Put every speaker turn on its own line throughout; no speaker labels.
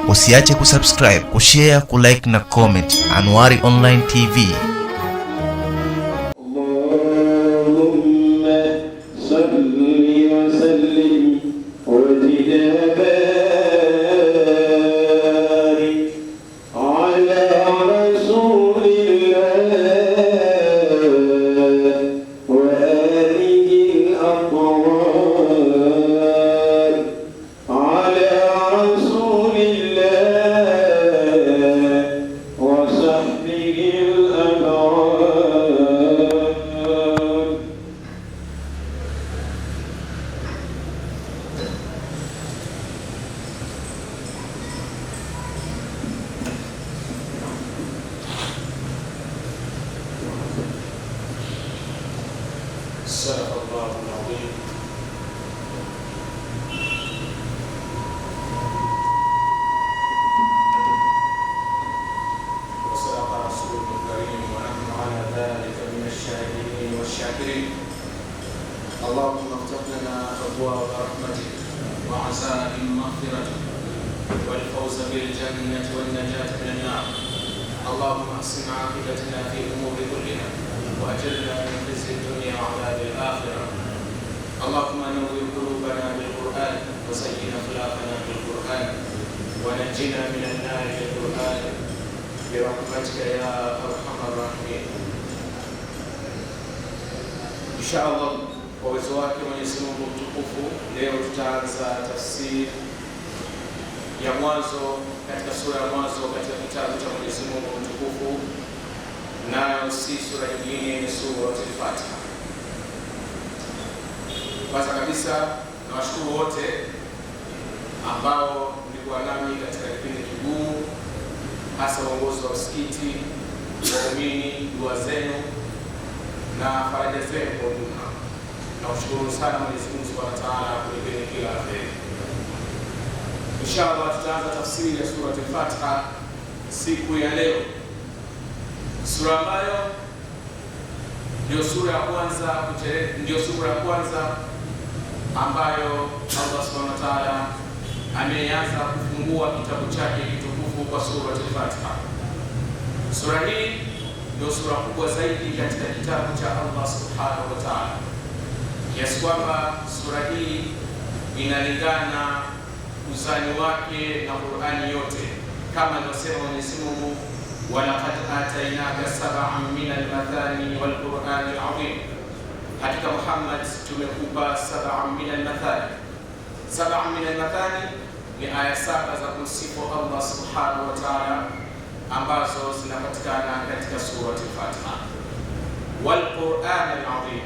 Usiache kusubscribe, kushare, kulike na comment. Anwari Online TV.
صدق الله العظيم. وصدق رسوله الكريم ونحن على ذلك من الشاهدين والشاكرين. اللهم افتح لنا ابواب رحمتك وعزائم مغفرتك والفوز بالجنه والنجاه من النار. اللهم احسن عاقبتنا في الامور كلها واجرنا من خزي الدنيا وعذاب الاخره. اللهم نور قلوبنا بالقران وزين اخلاقنا بالقران ونجنا من النار بالقران برحمتك يا ارحم الراحمين. ان شاء الله kwa uwezo wake Mwenyezi Mungu mtukufu, leo tutaanza tafsiri ya mwanzo katika sura ya mwanzo katika kitabu cha Mwenyezi Mungu mtukufu, nayo si sura nyingine, ni sura Al-Fatiha. Kwanza kabisa nawashukuru wote ambao mlikuwa nami katika kipindi kigumu, hasa uongozi wa msikiti, waumini, dua zenu na faraja zenu kwa ujumla. Nawashukuru sana Mwenyezi Mungu Subhanahu wa Ta'ala kulipeni kila la kheri. Inshallah tutaanza tafsiri ya sura Al-Fatiha siku ya leo, sura ambayo ndio sura ya kwanza ambayo Allah Subhanahu wa Ta'ala ameanza kufungua kitabu chake kitukufu kwa sura Al-Fatiha. Sura hii ndio sura kubwa zaidi katika kitabu cha Allah Subhanahu wa Ta'ala, kiasi kwamba sura hii inalingana uzani wake na Qur'ani yote, kama alivyosema Mwenyezi Mungu, walaqad atainaka sab'an min al-mathani wal Qur'ani al-azim. Hakika Muhammad tumekupa sab'an min al-mathani. Sab'an min al-mathani ni aya 7 za kumsifu Allah Subhanahu wa Ta'ala ambazo zinapatikana katika sura Al-Fatiha. Wal Qur'ani al-azim,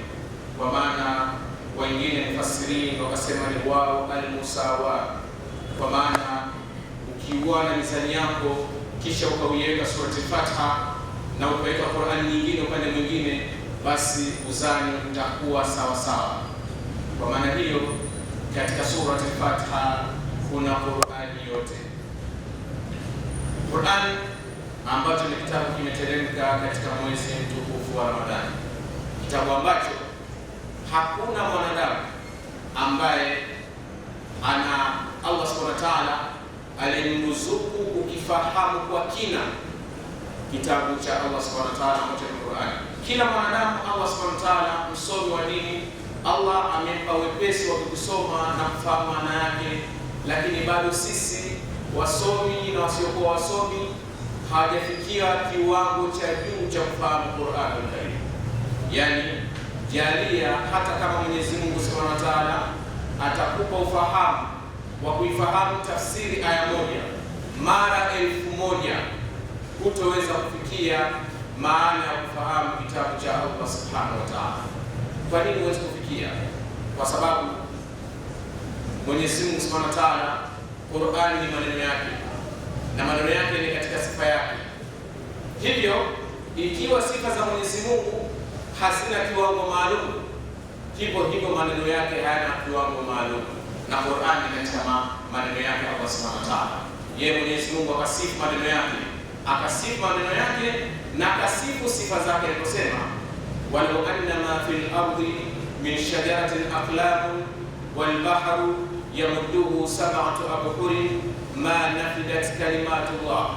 kwa maana wengine mufassirin wakasema ni wao al-musawa, kwa maana ukiuana mizani yako kisha ukauiweka sura Al-Fatiha na ukaweka Qur'ani nyingine upande mwingine, basi uzani utakuwa sawa sawa. Kwa maana hiyo katika sura Al-Fatiha kuna Qur'ani yote. Qur'ani ambacho ni kitabu kimeteremka katika mwezi mtukufu wa Ramadhani, kitabu ambacho hakuna mwanadamu ambaye ana Allah Subhanahu wa Ta'ala alimruzuku ukifahamu kwa kina kitabu cha Allah Subhanahu wa Ta'ala ambacho ni Qur'ani. Kila mwanadamu Allah Subhanahu wa Ta'ala, msomi wa dini, Allah amempa wepesi wa kusoma na kufahamu maana yake, lakini bado sisi wasomi na wasiokuwa wasomi hawajafikia kiwango cha juu cha kufahamu Qur'ani Karim. Yani jalia hata kama Mwenyezi Mungu Subhanahu wa Ta'ala atakupa ufahamu wa kuifahamu tafsiri aya moja mara 1000, hutoweza kufikia maana ya kufahamu kitabu cha Allah Subhanahu wa Ta'ala. Kwa nini huwezi kufikia? Kwa sababu Mwenyezi Mungu Subhanahu wa Ta'ala, Qur'ani ni maneno yake na maneno yake ni katika sifa yake. Hivyo ikiwa sifa za Mwenyezi Mungu hazina kiwango maalum, hivyo maneno yake hayana kiwango maalum, na Qur'ani ni katika maneno yake Allah Subhanahu wa Ta'ala. Yeye Mwenyezi Mungu akasifu maneno yake na akasifu sifa zake aliposema, walau anna ma fil ardi min shajaratin aqlam wal bahru yamudduhu sab'atu abhurin ma nafidat kalimatullah.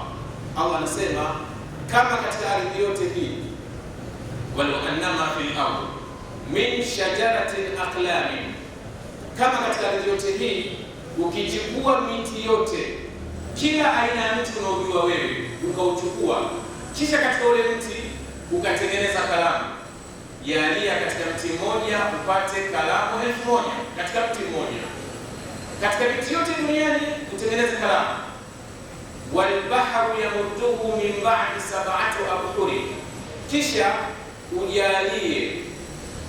Allah anasema kama katika ardhi yote hii, walau annama fil ardh min shajaratin aqlamin, kama katika ardhi yote hii ukichukua miti yote, kila aina ya mti unaojua wewe ukauchukua, kisha katika ule mti ukatengeneza kalamu, yalia katika mti mmoja upate kalamu 1000 katika mti mmoja. Katika miti yote duniani utengeneze kalamu. Walbahru yamudduhu min ba'di sab'ati abhuri, kisha ujalie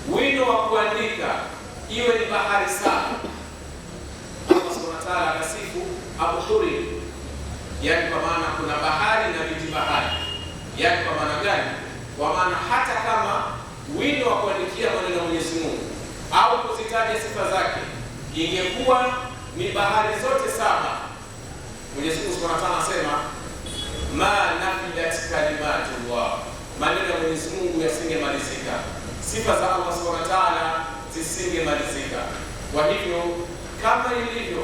wino wa kuandika iwe ni bahari saba. Allah subhanahu wa ta'ala akasifu abhuri, yani kwa maana kuna bahari na viti bahari. Yani kwa maana gani? Kwa maana hata kama wino wa kuandikia maneno ya Mwenyezi Mungu au kuzitaja sifa zake ingekuwa ni bahari zote saba, Mwenyezi Mungu Subhanahu wa Ta'ala anasema ma nafidat kalimatullah, maneno ya Mwenyezi Mungu yasingemalizika, sifa za Allah Subhanahu wa Ta'ala zisingemalizika. Kwa hivyo kama ilivyo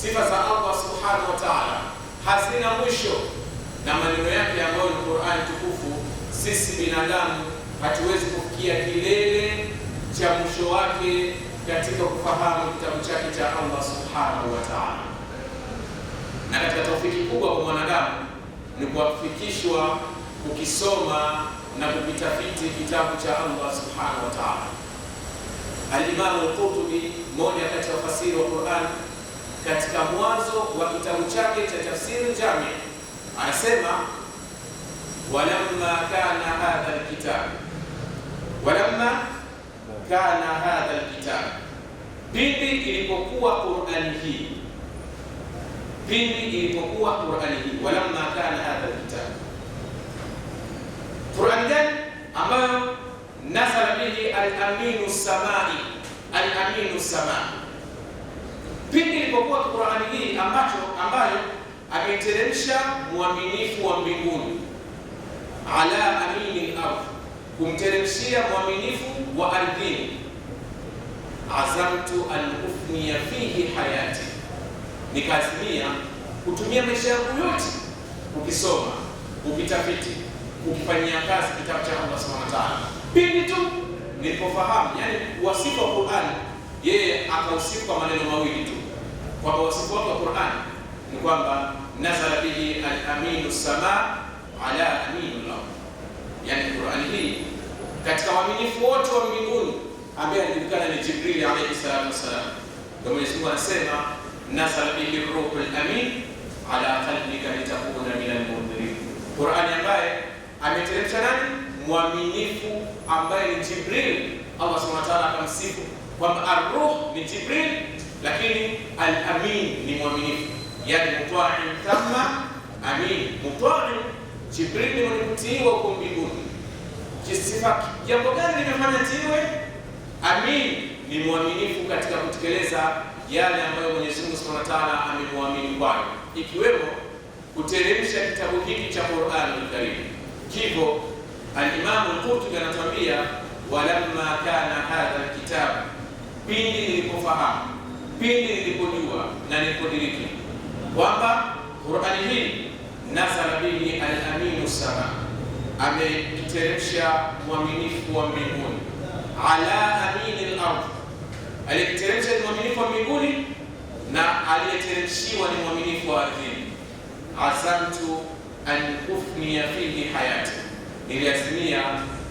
sifa za Allah Subhanahu wa Ta'ala hazina mwisho, na maneno yake ambayo ni Qur'an tukufu, sisi binadamu hatuwezi kufikia kilele cha mwisho wake katika kufahamu kitabu chake cha Allah Subhanahu wa Ta'ala. Na katika taufiki kubwa kwa mwanadamu ni kufikishwa kukisoma na kukitafiti kitabu cha Allah Subhanahu wa Ta'ala. Al-Imam Al-Qurtubi, mmoja kati ya wafasiri wa Qur'an, katika mwanzo wa kitabu chake cha Tafsiri Jami, anasema walamma kana hadha al-kitab, walamma kana hadha al-kitab, pindi ilipokuwa Qur'ani hii, pindi ilipokuwa Qur'ani hii, walamma kana hadha al-kitab. Qur'an gani ambayo nazala bihi al-aminu samai, al-aminu samai, pindi ilipokuwa Qur'ani hii ambayo ameteremsha muaminifu wa mbinguni, ala amini al-ardh, kumteremshia muaminifu wa ardhini, azamtu an ufniya fihi hayati, nikazimia kutumia maisha yangu yote ukisoma, ukitafiti, ukifanyia kazi kitabu cha Allah Subhanahu wa Ta'ala. Pindi tu nilipofahamu, yani wasifu wa Qur'an, yeye akausifu kwa maneno mawili tu, kwamba wasifu wake wa Qur'an ni kwamba nazala bihi al-aminu sama ala aminu al-ardh, yani Qur'an hii katika waaminifu wote wa mbinguni ambaye anajulikana ni Jibril alayhi salatu wasalam. Ndio Mwenyezi Mungu anasema nazala bihi ruhul amin ala qalbika litakuna minal mundhirin. Qur'ani ambaye ameteremsha nani? Mwaminifu ambaye ni Jibril. Allah Subhanahu wa Ta'ala akamsifu kwamba ar-ruh ni Jibril, lakini al-amin ni mwaminifu, yani mutwa'in thumma amin. Mutwa'in, Jibril ni mwenye huko mbinguni. Kisifa jambo gani limefanya tiwe? Amin ni mwaminifu katika kutekeleza yale ambayo Mwenyezi Mungu Subhanahu wa Ta'ala amemwamini kwayo, ikiwemo kuteremsha kitabu hiki cha Qur'anul Karim. Hivyo al-Imam Al-Qurtubi anatuambia walamma kana hadha al-kitab, pindi nilipofahamu, pindi nilipojua na nilipodiriki kwamba Qur'ani hii nazala bihi al-aminu sama, amekiteremsha mwaminifu wa mbinguni, ala amini al-ardh, aliyekiteremsha ni mwaminifu wa mbinguni na aliyeteremshiwa ni mwaminifu wa ardhini. Azamtu an ufniya fihi hayati, niliazimia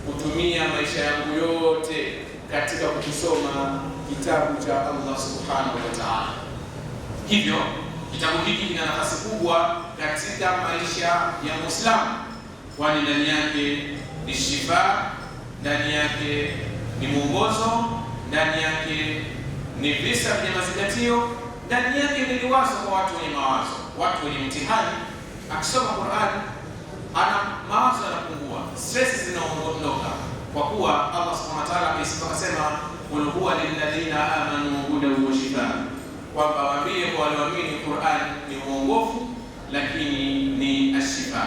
kutumia maisha yangu yote katika kukisoma kitabu cha Allah Subhanahu wa Ta'ala. Hivyo kitabu hiki kina nafasi kubwa katika maisha ya Muislamu, kwani ndani yake ni shifa, ndani yake ni mwongozo, ndani yake ni visa vya mazingatio, ndani yake ni liwazo kwa watu wenye mawazo, watu wenye mtihani. Akisoma Qur'an ana mawazo yanapungua, stress zinaondoka, kwa kuwa Allah Subhanahu wa Ta'ala akasema qul huwa lilladhina amanu hudan wa shifaa, kwamba waambie kwa walioamini Qur'an ni uongofu lakini ni ashifa.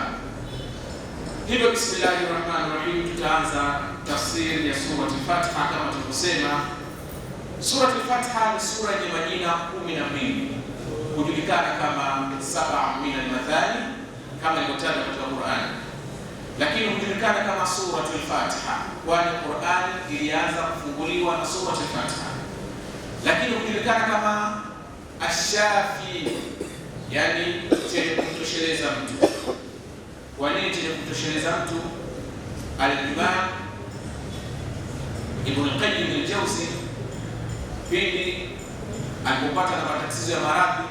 Hivyo Bismillahirrahmanirrahim, tutaanza tafsiri ya surati Fatiha kama tulivyosema, Sura al-Fatiha ni sura yenye majina 12 hujulikana kama 7 min al-mathani kama ilivyotajwa katika Qur'an, lakini hujulikana kama sura al-Fatiha kwani Qur'an ilianza kufunguliwa na sura al-Fatiha. Lakini hujulikana kama ash-shafi, yani chenye kumtosheleza mtu. Kwa nini chenye kumtosheleza mtu? Al-Imam Ibn al-Qayyim al-Jawzi pindi alipopata na matatizo ya maradhi,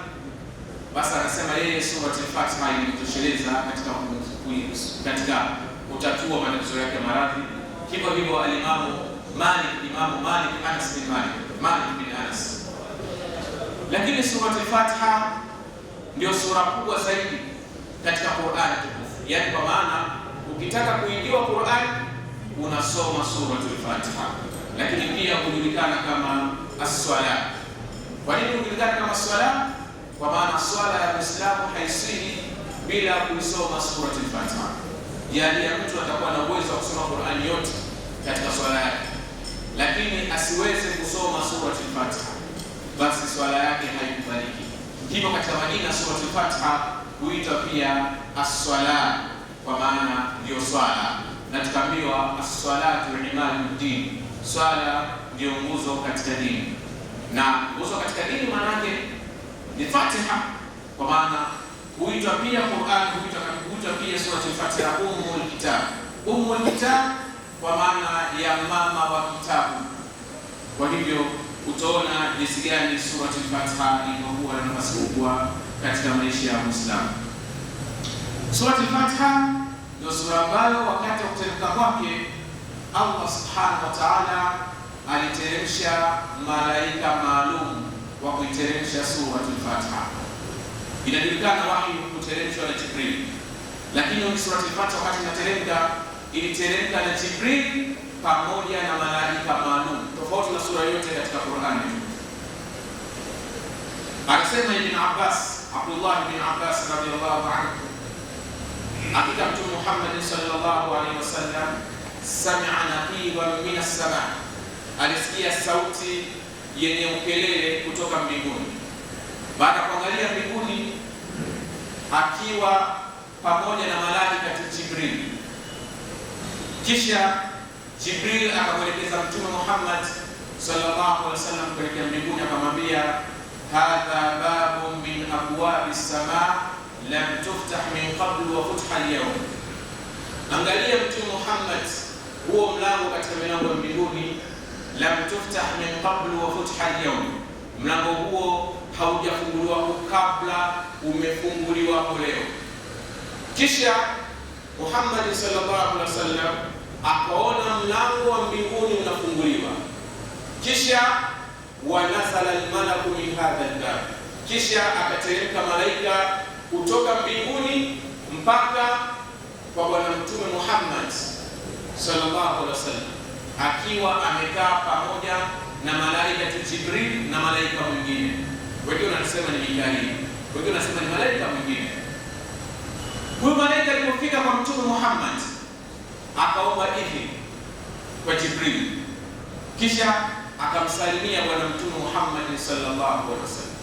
basi anasema yeye sura al-Fatiha ilimtosheleza katika kutatua matatizo yake ya maradhi. Hivyo hivyo Imamu Malik bin Anas. Lakini sura al-Fatiha ndio sura kubwa zaidi katika Qur'an tukufu, yani kwa maana ukitaka kuijua Qur'an unasoma sura al-Fatiha. Lakini pia hujulikana kama as-swala. Kwa nini hujulikana kama swala? Kwa maana swala ya Muislamu haisihi bila kuisoma sura al-Fatiha. Yani mtu atakuwa na uwezo wa kusoma Qur'an yote katika swala yake, lakini asiweze kusoma sura al-Fatiha, basi swala yake haikubaliki. Hivyo katika majina sura al-Fatiha huitwa pia as-swala, kwa maana ndio swala, na tukaambiwa as-salatu imaduddin, swala ndio nguzo katika dini. Na nguzo katika dini maana yake ni Fatiha, kwa maana huitwa pia Qur'an, huitwa pia sura al-Fatiha ummul kitab, kwa maana ya mama wa kitabu. Kwa hivyo utaona jinsi gani sura al-Fatiha ilivyokuwa na nafasi kubwa katika maisha ya Muislamu. Sura al-Fatiha ndio sura ambayo wakati wa kuteremka kwake Allah subhanahu wa ta'ala aliteremsha malaika maalum wa kuiteremsha sura al-Fatiha. Inajulikana wahi kuteremshwa na Jibril, lakini sura al-Fatiha wakati inateremka iliteremka na Jibril pamoja na malaika maalum, tofauti na sura yote katika Qur'ani. Akasema Abdullah ibn Abbas radhiyallahu anhu, hakika Mtume Muhammad sallallahu alaihi wasallam sami'a naqiban min as-sama', alisikia sauti yenye ukelele kutoka mbinguni. Baada ya kuangalia mbinguni akiwa pamoja na malaika Jibril, kisha Jibril akamwelekeza Mtume Muhammad sallallahu alaihi wasallam kuelekea mbinguni, akamwambia hadha babun min abwabi as-samaa lam tuftah min qabl wa futha al-yawm. Angalia Mtume Muhammad, huo mlango katika milango ya mbinguni, lam tuftah min qabl wa futha al-yawm, mlango huo haujafunguliwa kabla, umefunguliwa leo. Kisha Muhammad sallallahu alaihi wasallam akaona mlango wa mbinguni unafunguliwa, kisha wanazala almalaku min hadha albab, kisha akateremka malaika kutoka mbinguni mpaka kwa bwana Mtume Muhammad sallallahu alaihi wasallam, akiwa amekaa pamoja na malaika Jibril na malaika mwingine. Wengine wanasema ni Mikail, wengine wanasema ni malaika mwingine. Huyu malaika alipofika kwa Mtume Muhammad akaomba idhini kwa Jibril, kisha akamsalimia bwana Mtume Muhammad sallallahu alaihi wasallam.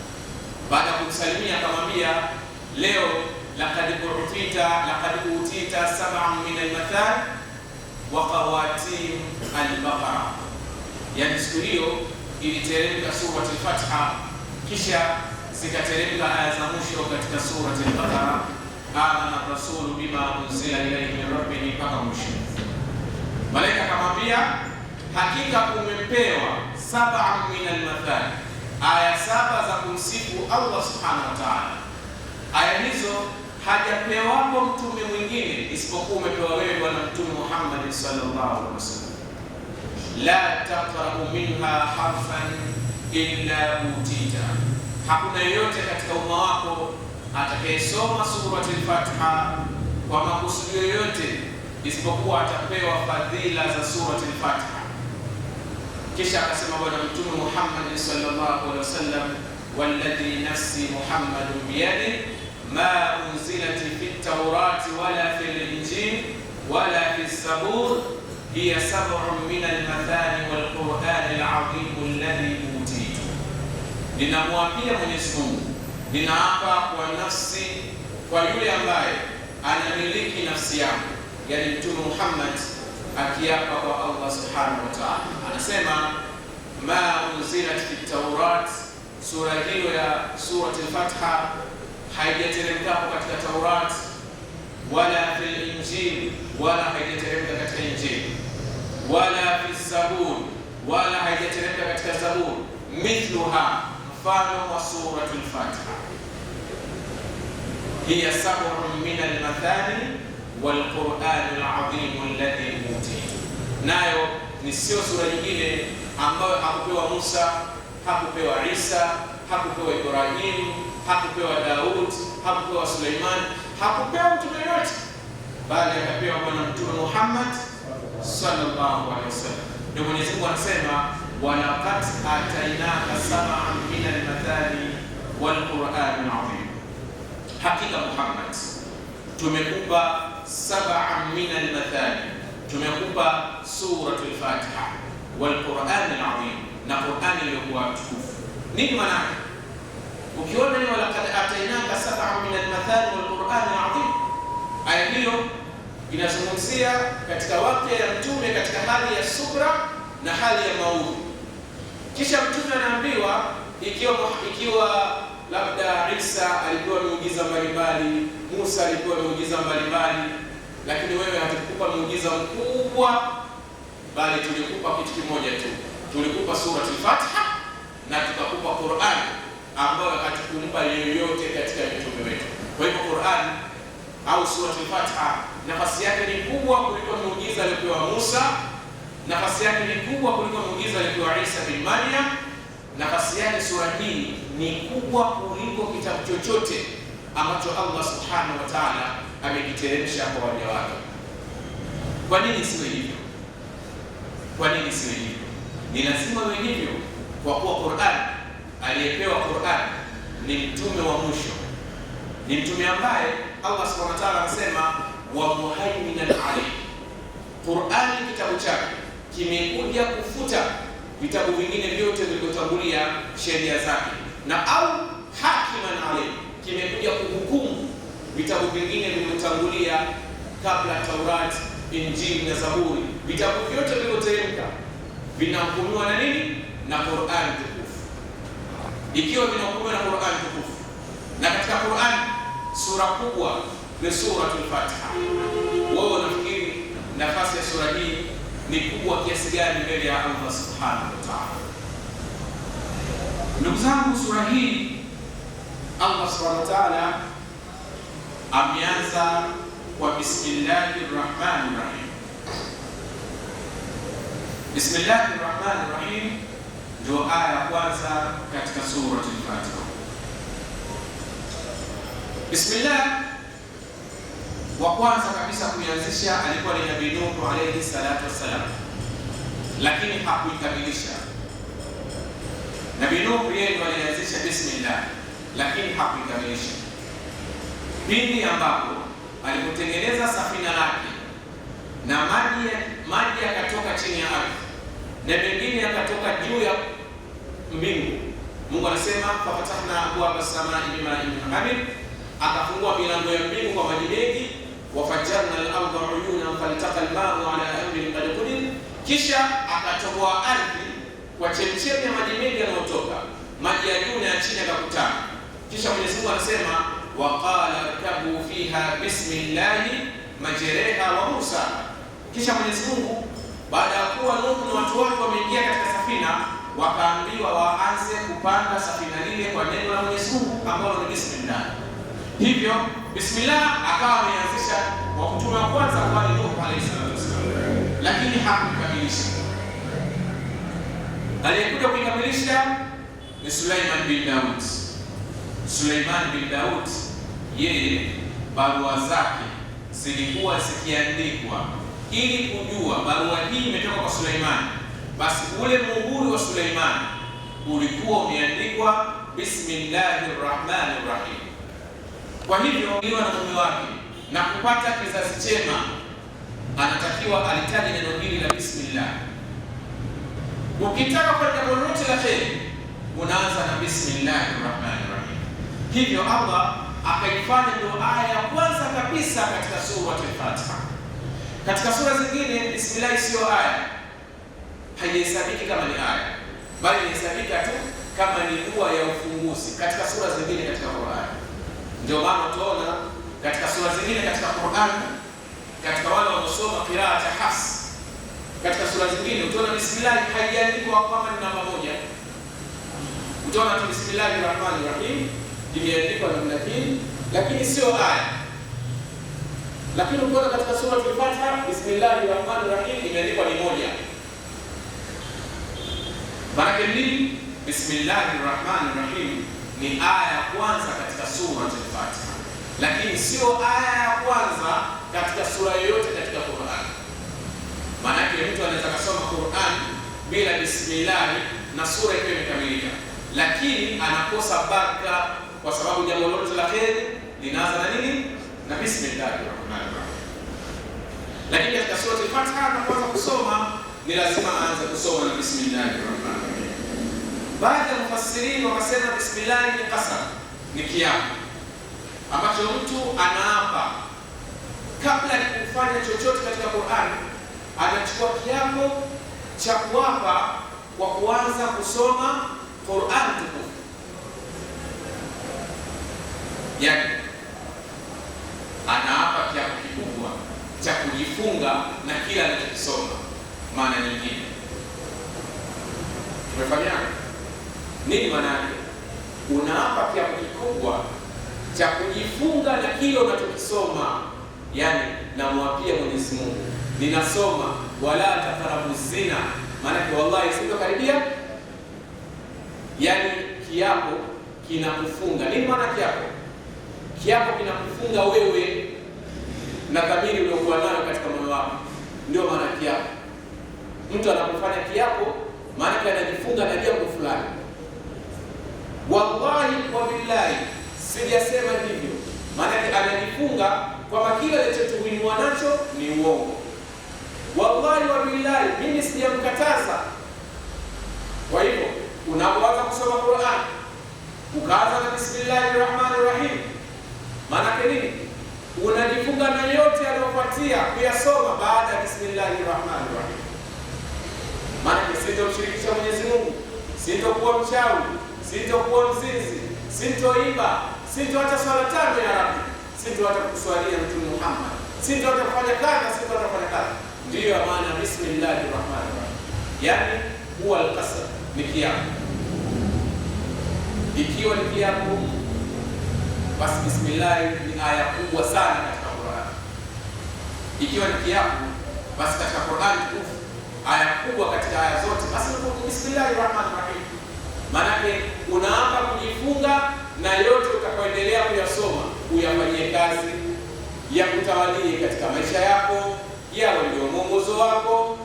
Baada ya kumsalimia akamwambia, leo laqad utita sab'an min al-mathani wa qawatim al-baqara, yani siku hiyo iliteremka sura al-Fatiha, kisha zikateremka aya za mwisho katika sura al-Baqara, amana rasulu bima unzila ilayhi min rabbih, mpaka mwisho. Malaika akamwambia, hakika umepewa 7 min al-mathani, aya 7 za kumsifu Allah subhanahu wa ta'ala. Aya hizo hajapewapo mtume mwingine isipokuwa umepewa wewe bwana Mtume Muhammad sallallahu alaihi wasallam. La taqra'u minha harfan illa utita, hakuna yeyote katika umma wako atakayesoma sura al-Fatiha kwa makusudio yoyote isipokuwa atapewa fadhila za sura al-Fatiha. Kisha akasema bwana Mtume Muhammad sallallahu alaihi wasallam, walladhi nafsi Muhammadun biyadi ma unzilat fi at-taurati wala fi al-injil wala fi as-zabur hiya 7 min al-mathani wal-Qur'an al-'azim alladhi ninamwapia Mwenyezi Mungu, ninaapa kwa nafsi, kwa yule ambaye anamiliki nafsi yangu, yani Mtume Muhammad akiapa kwa Allah subhanahu wa ta'ala, anasema ma unzilat fi Taurat, sura hiyo ya surat al-Fatiha haijateremka katika Taurat, wala fil Injil, wala haijateremka katika Injili, wala fi Zabur, wala haijateremka katika Zabur, mithluha, mfano wa surat al-Fatiha. Hiya sab'un min al-mathani wal Qur'an al-azim alladhi utitu, nayo ni sio sura nyingine ambayo hakupewa Musa, hakupewa Isa, hakupewa Ibrahim, hakupewa Daud, hakupewa Suleiman, hakupewa mtume yote, bali akapewa Bwana Mtume Muhammad sallallahu alaihi wasallam. Ndio Mwenyezi Mungu anasema walaqad atainaka sab'an min al-mathani wal Qur'an al-azim, hakika Muhammad tumekupa sab'an min al-mathani, tumekupa suratul Fatiha wal Qur'an al-azim, na Qur'ani iliyokuwa tukufu. Nini maana? Ukiona ni walaqad atainaka sab'an min al-mathani wal Qur'an al-azim, aya hiyo inazungumzia katika wakati ya mtume katika hali ya subra na hali ya maudhi. Kisha mtume anaambiwa ikiwa labda Isa alikuwa miujiza mbalimbali, Musa alikuwa miujiza mbalimbali, lakini wewe hatukupa muujiza mkubwa, bali tulikupa kitu kimoja tu, tulikupa suratul Fatiha na tukakupa Qur'an ambayo hatukumpa yoyote katika mitume wetu. Kwa hivyo Qur'an au suratul Fatiha nafasi yake ni kubwa kuliko muujiza aliyopewa Musa, nafasi yake ni kubwa kuliko muujiza aliyopewa Isa bin Maryam, nafasi yake sura hii ni kubwa kuliko kitabu chochote ambacho Allah subhanahu wa ta'ala amekiteremsha kwa waja wake. Kwa nini siwe hivyo? Kwa nini siwe hivyo? Ni lazima iwe hivyo kwa kuwa Qur'an, aliyepewa Qur'an ni mtume wa mwisho, ni mtume ambaye Allah subhanahu wa ta'ala anasema wa muhaiminan alayhi. Qur'an kitabu chake kimekuja kufuta vitabu vingine vyote vilivyotangulia sheria zake, na au hakiman alayhi, kimekuja kuhukumu vitabu vingine vilivyotangulia kabla Taurat, Injili na Zaburi. Vitabu vyote vilivyoteremka vinahukumiwa na nini? Na Qur'an tukufu. Ikiwa vinahukumiwa na Qur'an tukufu, na katika Qur'an sura kubwa ni suratul Fatiha, wewe unafikiri nafasi ya sura hii ni kubwa kiasi gani mbele ya Allah subhanahu wa ta'ala? Ndugu zangu, sura hii Allah subhanahu wa ta'ala ameanza kwa bismillahir rahmanir rahim. Bismillahir rahmanir rahim ndio aya ya kwanza katika suratul Fatiha. Bismillah wa kwanza kabisa kuianzisha alikuwa ni Nabii Nuh alayhi salatu wassalam, lakini hakuikamilisha. Nabii Nuh yeye ndiye alianzisha bismillah, lakini hakuikamilisha. Pindi ambapo alipotengeneza safina lake na maji yakatoka chini ya ardhi na mengine yakatoka juu ya mbingu, Mungu anasema fafatahna abwaba samai bima'in munhamir, akafungua milango ya mbingu kwa maji mengi, wafajjarna al-ardha uyunan faltaqa al-ma'u ala amrin qad qadir, kisha akatoboa ardhi kwa chemchemi ya maji mengi yanayotoka, maji ya juu na ya chini yakakutana. Kisha Mwenyezi Mungu anasema waqala rkabu fiha bismillahi majreha wa mursaha. Kisha Mwenyezi Mungu baada ya kuwa Nuh na watu wake wameingia katika safina, wakaambiwa waanze kupanda safina lile kwa neno la Mwenyezi Mungu ambalo ni bismillah. Hivyo bismillah akawa ameanzisha kwa mtume wa kwanza kwa Nuh alayhi salatu wasallam, lakini hakukamilisha. Aliyekuja kuikamilisha ni Suleiman bin Daud. Suleiman bin Daud yeye barua zake zilikuwa zikiandikwa ili kujua barua hii imetoka kwa Suleiman, basi ule muhuri wa Suleiman ulikuwa umeandikwa bismillahir rahmanir rahim. Kwa hivyo aliwa na mume wake na kupata kizazi chema, anatakiwa alitaje neno hili la bismillah. Ukitaka kwa jambo lolote la kheri, unaanza na bismillahir rahmanir rahim. Hivyo Allah akaifanya ndio aya ya kwanza kabisa katika sura al-Fatiha. Katika sura zingine bismillah sio aya, haihesabiki kama ni aya, bali inahesabika tu kama ni dua ya ufunguzi katika sura zingine katika Qur'an. Ndio maana tunaona katika sura zingine katika Qur'an, katika wale wanaosoma qiraa cha Hafs, katika sura zingine utaona bismillah haiandikwa kama ni namba moja. Utaona tu bismillahir rahmanir rahim imeandikwa namna hii, lakini sio aya. Lakini ukiona katika sura al-Fatiha bismillahir rahmanir rahim imeandikwa ni moja. Maana nini? Bismillahir rahmanir rahim ni aya ya kwanza katika sura al-Fatiha, lakini sio aya ya kwanza katika sura yoyote katika Qur'an. Maana mtu anaweza kusoma Qur'an bila bismillah na sura ikiwa imekamilika, lakini anakosa baraka kwa sababu jambo lolote la kheri linaanza na nini? Na bismillahir rahmanir rahim. Lakini katika sura al-Fatiha anapoanza kusoma ni lazima aanze kusoma na bismillahir rahmanir rahim. Baadhi ya mufassirini wakasema bismillah ni qasam, ni kiapo ambacho mtu anaapa kabla ya kufanya chochote katika Qur'an, anachukua kiapo cha kuapa kwa kuanza kusoma Qur'an tukufu. Yani anaapa kiapo kikubwa cha kujifunga na kila anachokisoma. Maana nyingine tumefanyana nini? Maana yake unaapa kiapo kikubwa cha kujifunga na kile unachokisoma. Yani namwapia Mwenyezi Mungu, ninasoma wala taqrabu zina, maana kwa wallahi sitokaribia. Yani kiapo kinakufunga. Nini maana kiapo? Kiapo kinakufunga wewe na dhamiri uliokuwa nayo katika moyo wako. Ndio maana kiapo. Mtu anapofanya kiapo, maana anajifunga na jambo fulani. Wallahi wa billahi, sijasema hivyo. Maana anajifunga kwamba kile alichotuhumiwa nacho ni uongo. Wallahi wa billahi, mimi sijamkataza. Kwa hivyo unapoanza kusoma Qur'an ukaanza na bismillahir rahmanir rahim, maana nini? Unajifunga na yote yanayofuatia kuyasoma baada ya bismillahir rahmanir rahim. Maana sitomshirikisha Mwenyezi Mungu, sitokuwa mchawi, sitokuwa mzinzi, sintoiba, sintoacha swala tano ya Rabbi, sintoacha kuswalia Mtume Muhammad, sintoacha kufanya kadha, sintoacha kufanya kadha. Ndiyo maana bismillahir rahmanir rahim, yani huwa al-qasam, ni kiapo. Ikiwa ni kiapo, basi bismillah ni aya kubwa sana katika Qur'an. Ikiwa ni kiapo, basi katika Qur'an tukufu aya kubwa katika aya zote, basi ni bismillahir rahmanir rahim. Maana unaapa kujifunga na yote utakayoendelea kuyasoma uyafanyie kazi, ya kutawalie katika maisha yako, yawe ndio mwongozo wako.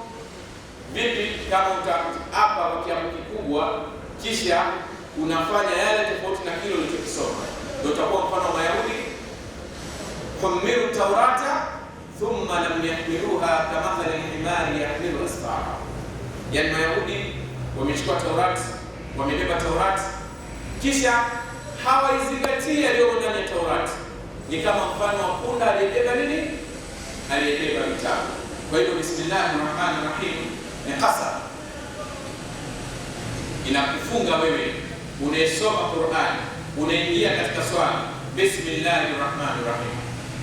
Vipi kama utaapa kwa kiapo kikubwa kisha unafanya yale tofauti na kile ulichokisoma? Ndio utakuwa mfano wa Mayahudi, humilu taurata thumma lam yahmiluha kamathali al-himari yahmilu asfara. Yani Mayahudi wamechukua Taurati, wamebeba Taurati, kisha hawaizingatia yaliyo ndani ya Taurati. Ni kama mfano wa punda aliyebeba nini? Aliyebeba vitabu. Kwa hivyo bismillahir rahmanir rahim ni qasam, inakufunga wewe unayesoma Qur'an, unaingia katika swala bismillahir rahmanir rahim.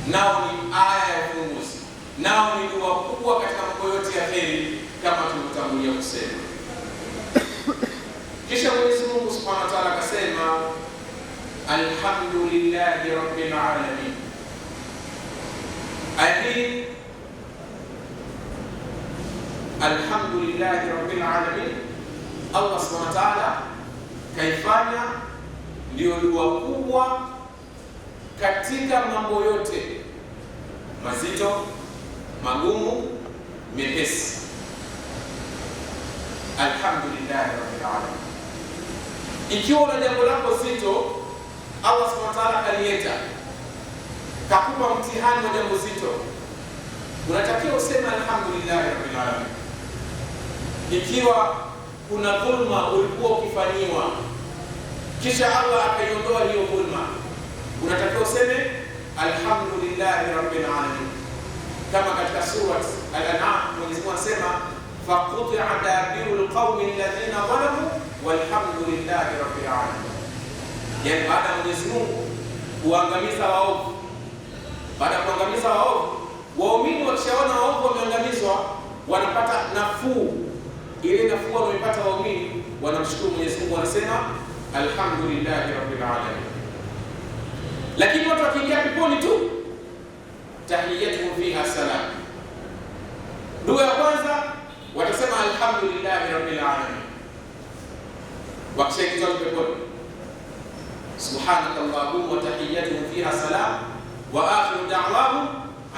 Nao ni aya ya ufunguzi, nao ni dua kubwa katika mambo yote ya kheri kama tulivyotangulia kusema. Kisha Mwenyezi Mungu Subhanahu wa Ta'ala akasema alhamdulillahi rabbil alamin. Aya hii alhamdulillahi rabbil alamin, Allah Subhanahu wa Ta'ala kaifanya ndio dua kubwa katika mambo yote mazito, magumu, mepesi. Alhamdulillahi rabbil alamin. Ikiwa una jambo lako zito, Allah Subhanahu wa Ta'ala kalieta, kakupa mtihani wa jambo zito, unatakiwa useme alhamdulillahi rabbil alamin. Ikiwa kuna dhulma ulikuwa ukifanyiwa kisha Allah akaiondoa hiyo dhulma, unatakiwa useme alhamdulillahi rabbil alamin, kama katika surat Al-An'am Mwenyezi Mungu anasema faquti'a dabirul qaumi alladhina zalamu walhamdulillahi rabbil alamin. Yani baada ya Mwenyezi Mungu kuangamiza waovu, baada ya kuangamiza waovu, waumini wakishaona waovu wameangamizwa, wanapata nafuu. Ile nafuu wanaipata waumini wanamshukuru Mwenyezi Mungu, wanasema alhamdulillahi rabbil alamin. Lakini watu wakiingia peponi tu, tahiyatuhum fiha salam, dua ya kwanza watasema alhamdulillahi rabbil alamin. Wakishaingizwa peponi, subhanakallahumma wa tahiyyatuhum fiha salam wa akhiru da'wahum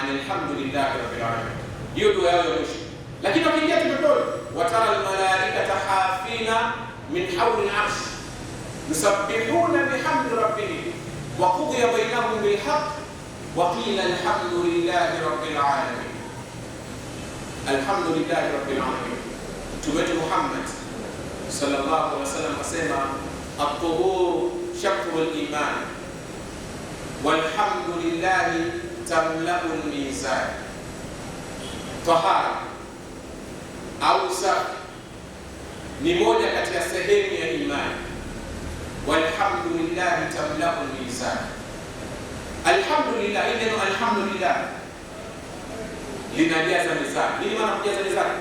alhamdulillahi rabbil alamin. Hiyo dua yao ya mwisho. Lakini wakiingia peponi, watara almalaikata hafina min hawli al-arsh yusabbihuna bihamdi rabbihim wa qudiya bainahum bil haqq wa qila alhamdulillahi rabbil alamin. Alhamdulillahi rabbil alamin. Mtume Muhammad sallallahu alaihi wasallam asema at-tuhur shaqru al-iman walhamdulillahi tamla'u al-mizan. Tahara au safi ni moja kati ya sehemu ya imani. Walhamdulillahi tamla'u al-mizan. Alhamdulillah, neno alhamdulillah linajaza mizani. Nini maana kujaza mizani?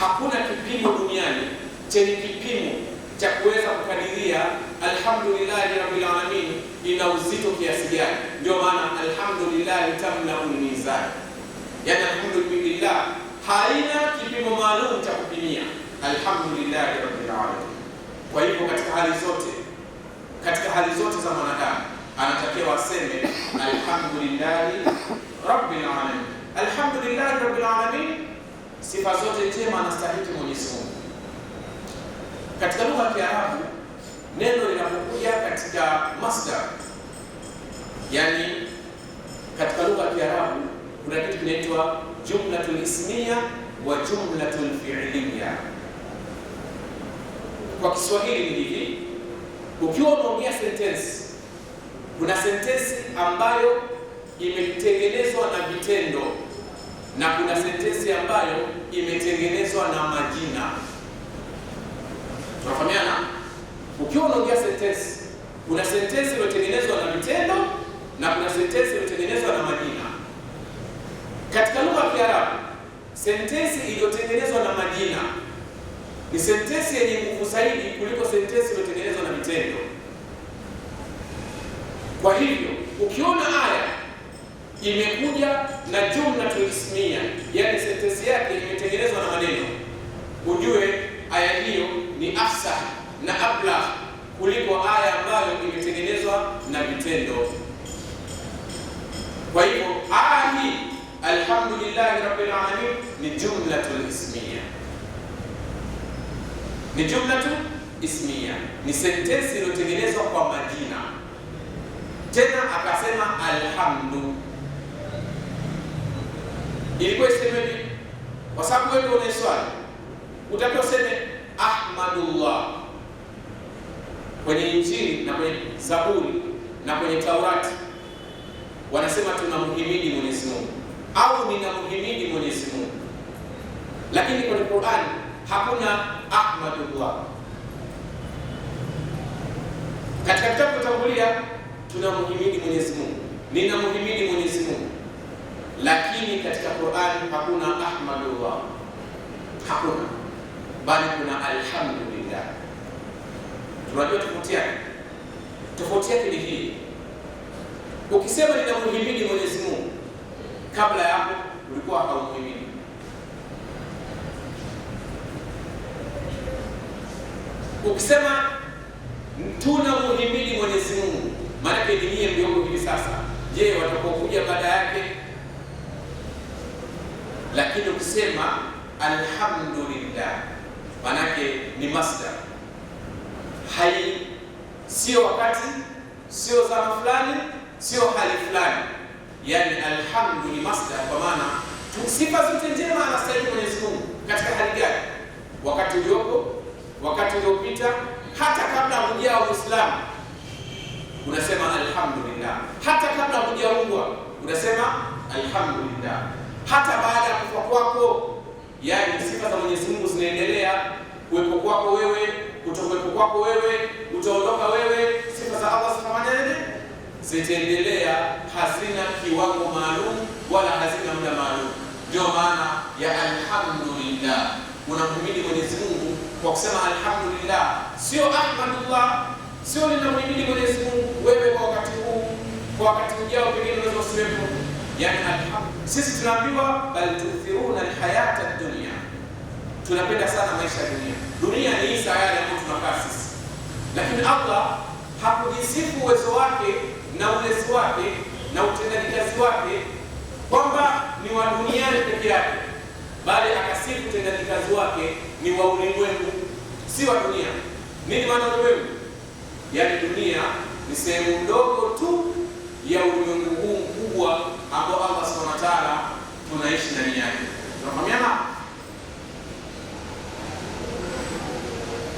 Hakuna kipimo duniani chenye kipimo cha kuweza kukadiria alhamdulillahi rabbil alamin ina uzito kiasi gani. Ndio maana alhamdulillahi tamla'u al-mizan, yani alhamdulillah haina kipimo maalum cha kupimia alhamdulillahi rabbil alamin. Kwa hivyo katika hali zote za mwanadamu anatakiwa aseme alhamdulillahi rabbil alamin. Alhamdulillahi rabbil alamin, sifa zote njema anastahili Mwenyezi Mungu. Katika lugha ya Kiarabu neno linapokuja katika masdar, yani katika lugha ya Kiarabu kuna kitu kinaitwa jumlatul ismiya wa jumlatul fi'liya. Kwa Kiswahili ni hivi: ukiwa unaongea sentensi, kuna sentensi ambayo imetengenezwa na vitendo na kuna sentensi ambayo imetengenezwa na majina. Tunafahamiana? Ukiwa unaongea sentensi, kuna sentensi iliyotengenezwa na vitendo na kuna sentensi iliyotengenezwa na majina. Katika lugha ya Kiarabu, sentensi iliyotengenezwa na majina ni sentensi yenye nguvu zaidi kuliko sentensi iliyotengenezwa na vitendo. Kwa hivyo, ukiona aya imekuja na jumlatul ismiya, yani sentensi yake imetengenezwa na maneno, ujue aya hiyo ni afsah na ablah kuliko aya ambayo imetengenezwa na vitendo. Kwa hivyo aya hii alhamdulillahi rabbil alamin ni jumlatul ismiya, ni jumlatul ismiya, ni sentensi iliyotengenezwa kwa majina. Tena akasema alhamdu. Ilikuwa isemeje? Kwa sababu wewe una swali, utakiwa useme ahmadullah. Kwenye Injili na kwenye Zaburi na kwenye Taurati wanasema tunamhimidi Mwenyezi Mungu au ninamhimidi Mwenyezi Mungu, lakini kwenye Qur'an hakuna ahmadullah. Katika kitabu kutangulia tunamhimidi Mwenyezi Mungu, ninamhimidi Mwenyezi Mungu, lakini katika Qur'an hakuna ahmadullah, hakuna, bali kuna alhamdulillah. Tunajua tofauti yake ni hii: ukisema ninamhimidi Mwenyezi Mungu, kabla ya hapo ulikuwa haumhimidi. Ukisema tunamhimidi Mwenyezi Mungu, maana yake ni nyie mlioko hivi sasa. Je, watakokuja baada yake? Lakini ukisema alhamdulillah, maana yake ni masdar, sio wakati, sio zama fulani, sio hali fulani. Yani alhamdu ni masdar, kwa maana sifa zote njema anastahili Mwenyezi Mungu. Katika hali gani? Wakati uliopo, wakati uliopita, hata kabla hujao Uislamu unasema alhamdulillah, hata kabla hujaungwa unasema alhamdulillah, hata baada ya kufa kwako, yani sifa za Mwenyezi Mungu zinaendelea, kuwepo kwako wewe, kutokuwepo kwako wewe, utaondoka wewe, sifa za Allah zitaendelea, hazina kiwango maalum wala hazina muda maalum. Ndio maana ya alhamdulillah, unamhimidi Mwenyezi Mungu kwa kusema alhamdulillah, sio ahmadullah, sio ninamhimidi Mwenyezi Mungu wewe kwa wakati huu, kwa wakati ujao pengine unaweza usiwepo. Yani sisi tunaambiwa bal tuthiruna alhayata ad-dunya, tunapenda sana maisha ya dunia. Dunia ni hii sayari ambayo tunakaa sisi, lakini Allah hakujisifu uwezo wake na ulezi wake na utendaji kazi wake kwamba ni wa duniani peke yake, bali akasifu utendaji kazi wake ni wa ulimwengu, si wa dunia. Nini maana ulimwengu? Yani dunia ni sehemu ndogo tu ya ulimwengu huu mkubwa ambao Allah Subhanahu wa Ta'ala tunaishi ndani yake. Tunafahamiana?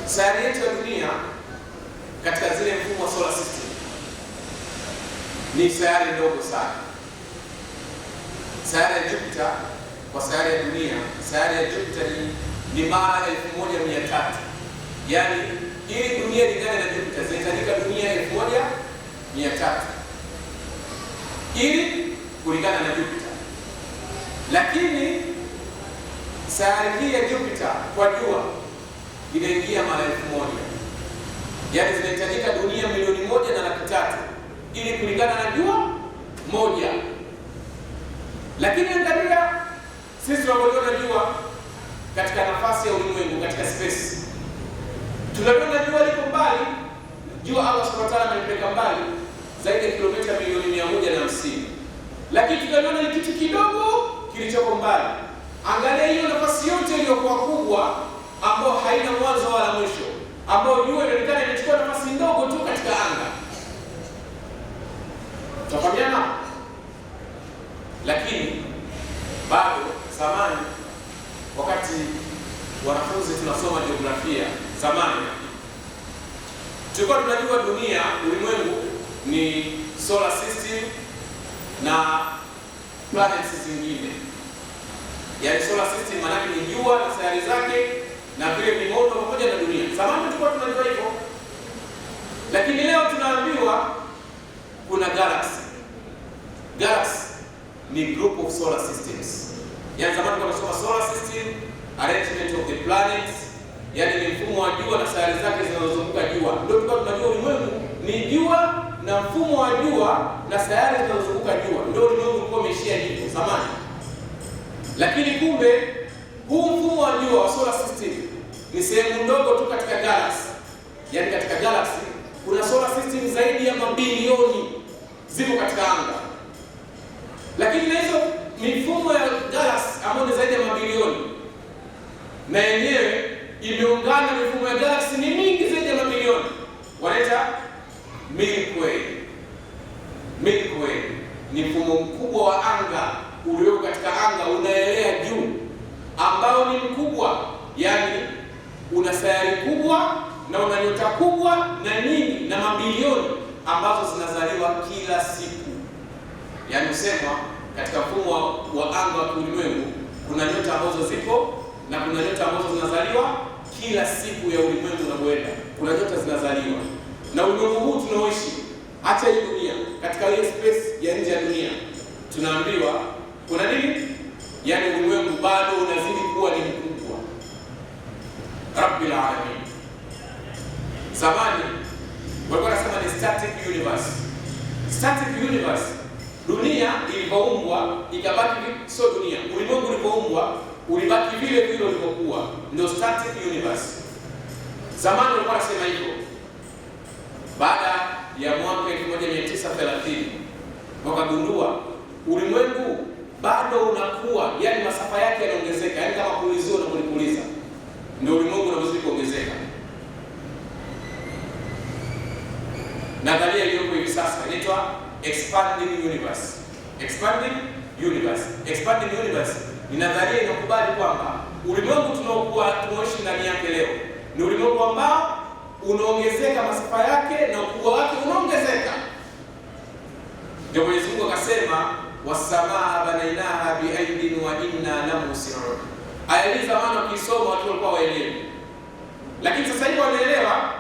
Sayari yetu ya dunia katika zile mfumo wa solar system ni sayari ndogo sana. Sayari ya Jupiter kwa sayari ya dunia, sayari ya Jupiter ni mara 1300. Yani ili dunia lingane na Jupiter zinahitajika dunia 1300 ili kulingana na Jupiter. Lakini sayari hii ya Jupiter kwa jua inaingia mara 1000. Yani zinahitajika dunia milioni 1.3 ili kulingana na jua moja. Lakini angalia sisi tunaliona jua katika nafasi ya ulimwengu, katika space. Tunaliona jua liko mbali, jua Allah Subhanahu wa Ta'ala amelipeleka mbali zaidi ya kilomita milioni 150. Lakini tunaliona ni kitu kidogo kilichoko mbali. Angalia hiyo nafasi yote iliyokuwa kubwa ambayo haina mwanzo wala mwisho, ambayo jua inaonekana imechukua nafasi ndogo tu katika anga. Tutafahamiana? Lakini bado zamani, wakati wanafunzi tunasoma jiografia zamani, tulikuwa tunajua dunia, ulimwengu ni solar system na planets zingine. Yani solar system maana ni jua na sayari zake na vile vimondo pamoja na dunia. Zamani tulikuwa tunajua hivyo. Lakini leo tunaambiwa kuna galaxy. Galaxy ni group of solar systems. Yani zamani tulikuwa tunasoma solar system, arrangement of the planets, yani ni mfumo wa jua na sayari zake zinazozunguka jua. Ndio tulikuwa tunajua ulimwengu ni jua na mfumo wa jua na sayari zinazozunguka jua. Ndio ulimwengu ulikuwa umeishia hivyo zamani. Lakini kumbe huu mfumo wa jua wa solar system ni sehemu ndogo tu katika galaxy. Yani katika galaxy kuna solar system zaidi ya mabilioni zipo katika anga. Lakini na hizo mifumo ya galaxy ambayo ni zaidi ya mabilioni, na yenyewe imeungana, mifumo ya galaxy ni mingi zaidi ya mabilioni, wanaita Milky Way. Milky Way ni mfumo mkubwa wa anga ulioko katika anga unaelea juu, ambao ni mkubwa, yani una sayari kubwa na una nyota kubwa na nyingi na mabilioni ambazo zinazaliwa kila siku. Yani usema katika mfumo wa anga wa ulimwengu kuna nyota ambazo zipo na kuna nyota ambazo zinazaliwa kila siku ya ulimwengu unapoenda. Kuna nyota zinazaliwa. Na ulimwengu huu tunaoishi, acha hii dunia, katika ile space ya nje ya dunia, tunaambiwa kuna nini? Yani ulimwengu bado unazidi kuwa ni mkubwa. Rabbil alamin. Zamani walikuwa wanasema ni static universe. Static universe. Dunia ilipoumbwa ikabaki, sio dunia, ulimwengu ulipoumbwa ulibaki vile vile ulivyokuwa, ndio static universe. Zamani walikuwa wanasema hivyo. Baada ya mwaka 1930 wakagundua ulimwengu bado unakuwa, yani masafa yake yanaongezeka, yani kama pulizio na kulipuliza, ndio ulimwengu unazidi kuongezeka. Nadharia iliyopo hivi sasa inaitwa expanding universe. Expanding universe. Expanding universe ni nadharia inakubali kwamba ulimwengu tunaoishi ndani yake leo ni ulimwengu ambao unaongezeka, masafa yake na ukubwa wake unaongezeka. Ndio Mwenyezi Mungu akasema wasamaa banainaha biaidin wa inna lamusiun. Aya hii zamani wakisoma watu walikuwa waelewi, lakini sasa hivi wanaelewa.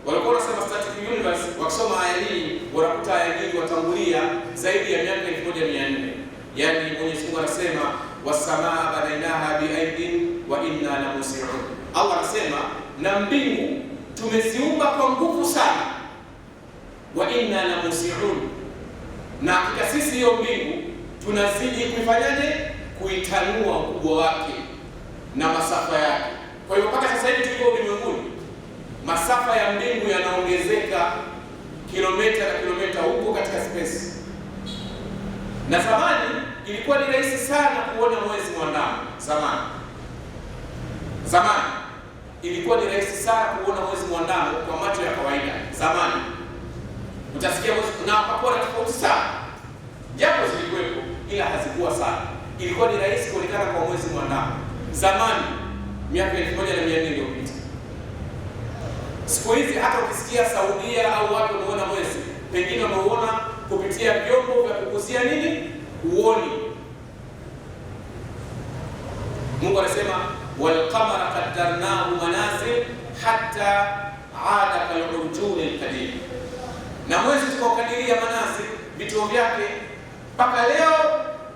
Walikuwa wanasema Static Universe, wakisoma aya hii wanakuta aya hii watangulia zaidi ya miaka 1400. Yaani Mwenyezi Mungu anasema wasamaa banainaha biaidin wa inna lamusiun. Allah anasema na mbingu tumeziumba kwa nguvu sana, wa inna lamusiun, na hakika sisi hiyo mbingu tunazidi kuifanyaje? Kuitanua ukubwa wake na masafa yake. Kwa hiyo mpaka sasa hivi tuko ulimwenguni, masafa ya mbingu yanaongezeka kilomita na kilomita huko katika space. Na zamani ilikuwa ni rahisi sana kuona mwezi mwandamo. Zamani ilikuwa ni rahisi sana kuona mwezi mwandamo kwa macho ya kawaida. Zamani utasikia mwezi na hapakuwa na tofauti sana, japo zilikuwepo ila hazikuwa sana. Ilikuwa ni rahisi kuonekana kwa mwezi mwandamo zamani, miaka 1400 iliyopita. Siku hizi hata ukisikia Saudia au watu wanaona mwezi, pengine wameuona kupitia vyombo vya kukuzia nini uoni. Mungu anasema wal qamara qaddarnahu manazil hatta aada kal urjuni al qadim, na mwezi tukaukadiria manazil, vituo vyake, mpaka leo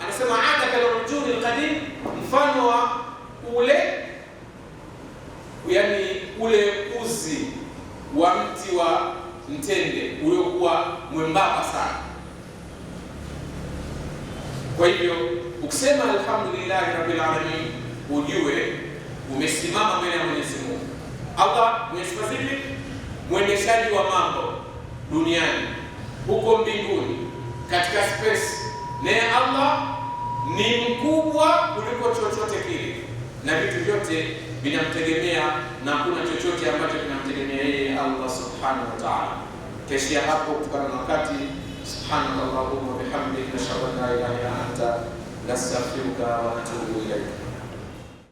anasema aada kal urjuni al qadim, mfano wa ule, yani ule uzi wa mti wa mtende uliokuwa mwembamba sana. Kwa hivyo ukisema alhamdulillahi rabbil alamin, ujue umesimama mbele ya Mwenyezi Mungu. Allah ni sifa zipi? Mwendeshaji wa mambo duniani, huko mbinguni, katika space. Naye Allah ni mkubwa kuliko chochote kile, na vitu vyote vinamtegemea, na hakuna chochote ambacho kinamtegemea yeye Allah subhanahu wa ta'ala. Keshia hapo kutokana na wakati. Subhanakallahumma wa bihamdika, nashhadu an la ilaha illa anta, nastaghfiruka wa natubu ilayk.